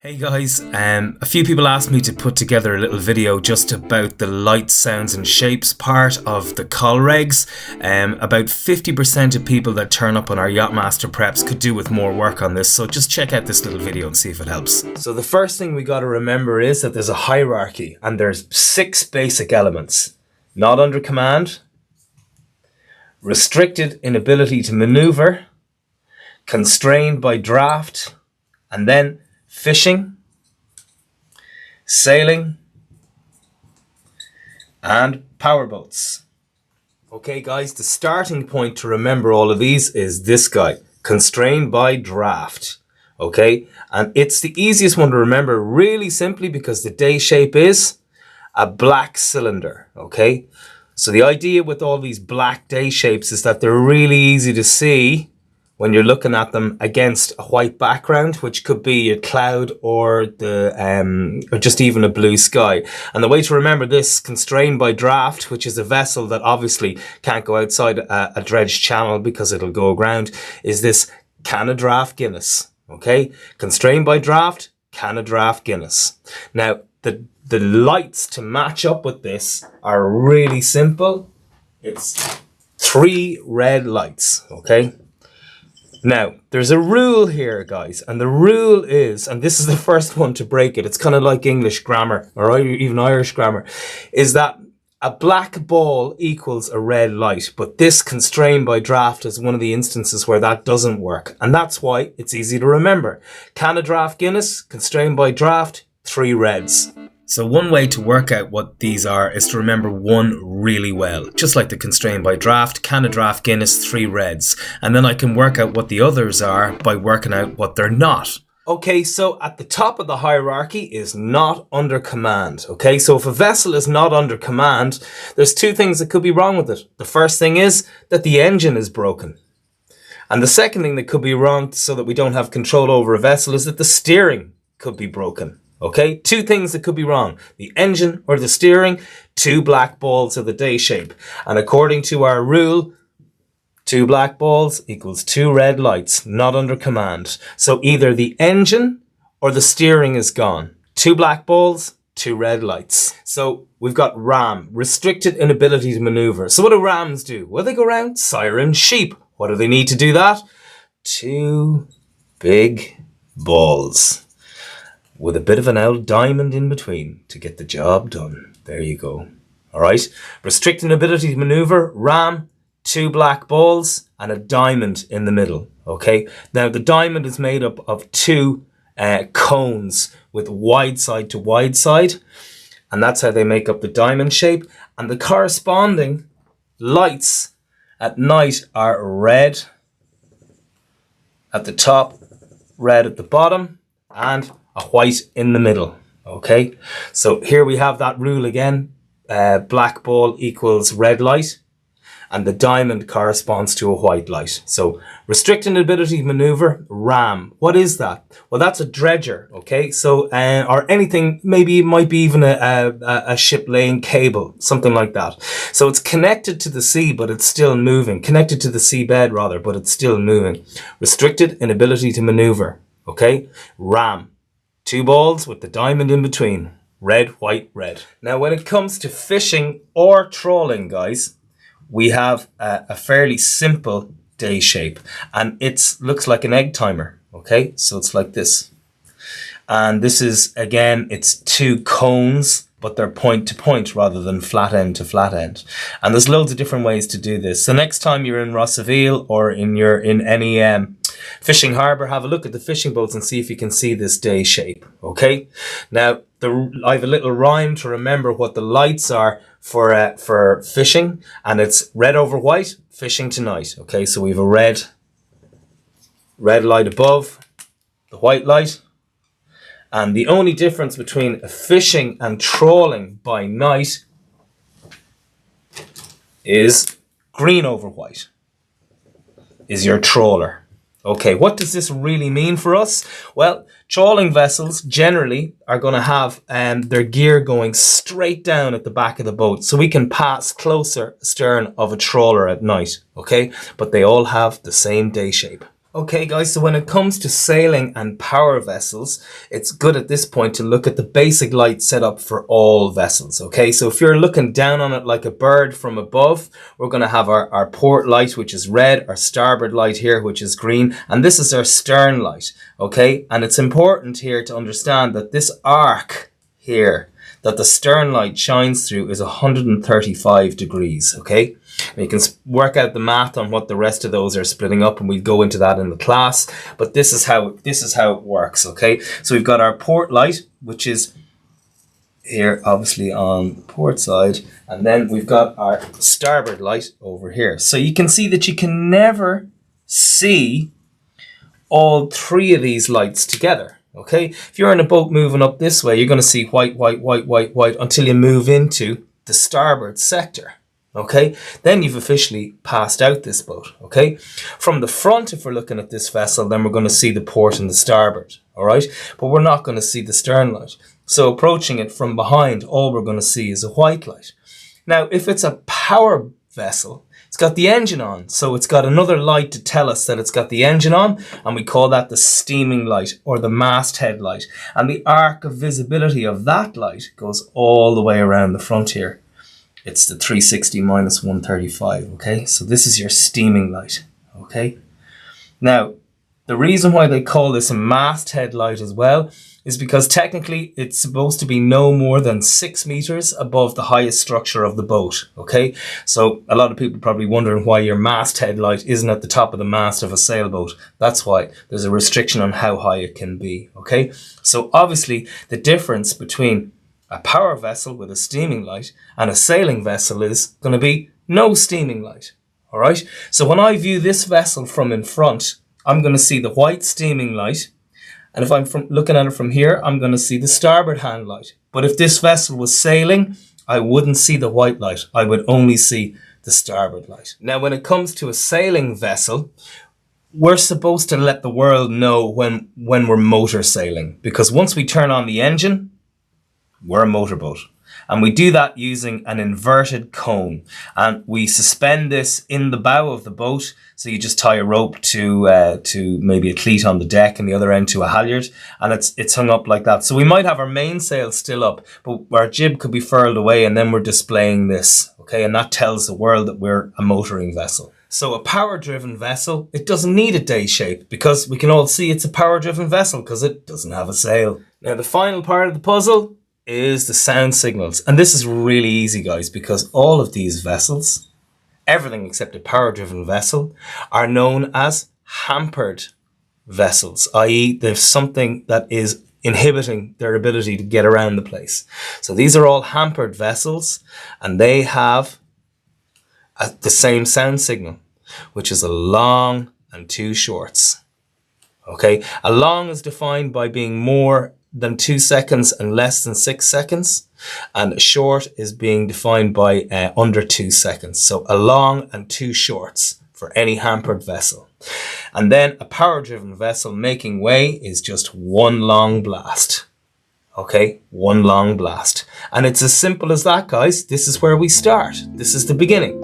Hey guys, a few people asked me to put together a little video just about the lights, sounds and shapes part of the Col Regs. About 50% of people that turn up on our Yachtmaster preps could do with more work on this, so just check out this little video and see if it helps. So the first thing we got to remember is that there's a hierarchy and there's 6 basic elements. Not under command, restricted inability to maneuver, constrained by draft, and then fishing, sailing, and powerboats. Okay guys, the starting point to remember all of these is this guy, constrained by draft. Okay, and it's the easiest one to remember really simply because the day shape is a black cylinder. Okay, so the idea with all these black day shapes is that they're really easy to see when you're looking at them against a white background, which could be a cloud or or just even a blue sky. And the way to remember this, constrained by draft, which is a vessel that obviously can't go outside a dredged channel because it'll go aground, is this can a draft Guinness. Okay, constrained by draft, can a draft Guinness. Now the lights to match up with this are really simple. It's 3 red lights. Okay. Now, there's a rule here, guys, and the rule is, and this is the first one to break it, it's kind of like English grammar, or even Irish grammar, is that a black ball equals a red light, but this constrained by draft is one of the instances where that doesn't work, and that's why it's easy to remember. Can a draft Guinness, constrained by draft, 3 reds. So one way to work out what these are is to remember one really well. Just like the constrained by draft, can a draft Guinness, 3 reds. And then I can work out what the others are by working out what they're not. Okay, so at the top of the hierarchy is not under command. Okay, so if a vessel is not under command, there's 2 things that could be wrong with it. The first thing is that the engine is broken. And the second thing that could be wrong so that we don't have control over a vessel is that the steering could be broken. Okay, 2 things that could be wrong. The engine or the steering, 2 black balls of the day shape. And according to our rule, 2 black balls equals 2 red lights, not under command. So either the engine or the steering is gone. 2 black balls, 2 red lights. So we've got RAM, restricted inability to maneuver. So what do rams do? Well, they go around siren sheep. What do they need to do that? 2 big balls with a bit of an old diamond in between to get the job done. There you go. All right. Restricted ability to maneuver, ram, 2 black balls and a diamond in the middle. Okay. Now the diamond is made up of 2 cones with wide side to wide side. And that's how they make up the diamond shape. And the corresponding lights at night are red at the top, red at the bottom, and a white in the middle. Okay, so here we have that rule again. Black ball equals red light, and the diamond corresponds to a white light. So restricted ability to maneuver, ram. What is that? Well, that's a dredger. Okay, so or anything, maybe it might be even a ship laying cable, something like that. So it's connected to the sea, but it's still moving. Connected to the seabed rather, but it's still moving. Restricted inability to maneuver. Okay, ram. 2 balls with the diamond in between. Red, white, red. Now, when it comes to fishing or trawling, guys, we have a fairly simple day shape. And it looks like an egg timer. Okay, so it's like this. And this is, again, it's 2 cones, but they're point to point rather than flat end to flat end. And there's loads of different ways to do this. So next time you're in Rossaville or in any fishing harbour, have a look at the fishing boats and see if you can see this day shape. Okay, now I have a little rhyme to remember what the lights are for fishing, and it's red over white, fishing tonight. Okay, so we have a red light above the white light, and the only difference between fishing and trawling by night is green over white is your trawler. Okay, what does this really mean for us? Well, trawling vessels generally are going to have their gear going straight down at the back of the boat, so we can pass closer astern of a trawler at night, okay? But they all have the same day shape. Okay guys, so when it comes to sailing and power vessels, it's good at this point to look at the basic light setup for all vessels, okay? So if you're looking down on it like a bird from above, we're going to have our port light, which is red, our starboard light here, which is green, and this is our stern light, okay? And it's important here to understand that this arc here that the stern light shines through is 135 degrees, okay? And you can work out the math on what the rest of those are splitting up, and we'll go into that in the class. But this is how it works, okay? So we've got our port light, which is here, obviously on the port side, and then we've got our starboard light over here. So you can see that you can never see all three of these lights together. Okay, if you're in a boat moving up this way, you're going to see white, white, white, white, white until you move into the starboard sector. Okay, then you've officially passed out this boat. Okay, from the front, if we're looking at this vessel, then we're going to see the port and the starboard. All right, but we're not going to see the stern light. So approaching it from behind, all we're going to see is a white light. Now, if it's a power vessel, it's got the engine on, so it's got another light to tell us that it's got the engine on, and we call that the steaming light or the masthead light. And the arc of visibility of that light goes all the way around the front here. It's the 360 minus 135, okay? So this is your steaming light, okay? Now, the reason why they call this a masthead light as well is because technically it's supposed to be no more than 6 meters above the highest structure of the boat, okay? So a lot of people probably wondering why your masthead light isn't at the top of the mast of a sailboat. That's why there's a restriction on how high it can be, okay? So obviously the difference between a power vessel with a steaming light and a sailing vessel is going to be no steaming light, all right? So when I view this vessel from in front, I'm going to see the white steaming light. And if I'm looking at it from here, I'm going to see the starboard hand light. But if this vessel was sailing, I wouldn't see the white light. I would only see the starboard light. Now, when it comes to a sailing vessel, we're supposed to let the world know when we're motor sailing. Because once we turn on the engine, we're a motorboat. And we do that using an inverted cone. And we suspend this in the bow of the boat. So you just tie a rope to maybe a cleat on the deck and the other end to a halyard. And it's hung up like that. So we might have our mainsail still up, but our jib could be furled away, and then we're displaying this. Okay, and that tells the world that we're a motoring vessel. So a power-driven vessel, it doesn't need a day shape because we can all see it's a power-driven vessel because it doesn't have a sail. Now the final part of the puzzle is the sound signals. And this is really easy, guys, because all of these vessels, everything except a power-driven vessel, are known as hampered vessels, i.e. there's something that is inhibiting their ability to get around the place. So these are all hampered vessels, and they have the same sound signal, which is a long and 2 shorts. Okay, a long is defined by being more than 2 seconds and less than 6 seconds, and short is being defined by under 2 seconds. So a long and 2 shorts for any hampered vessel. And then a power-driven vessel making way is just 1 long blast. Okay, 1 long blast. And it's as simple as that, guys. This is where we start. This is the beginning.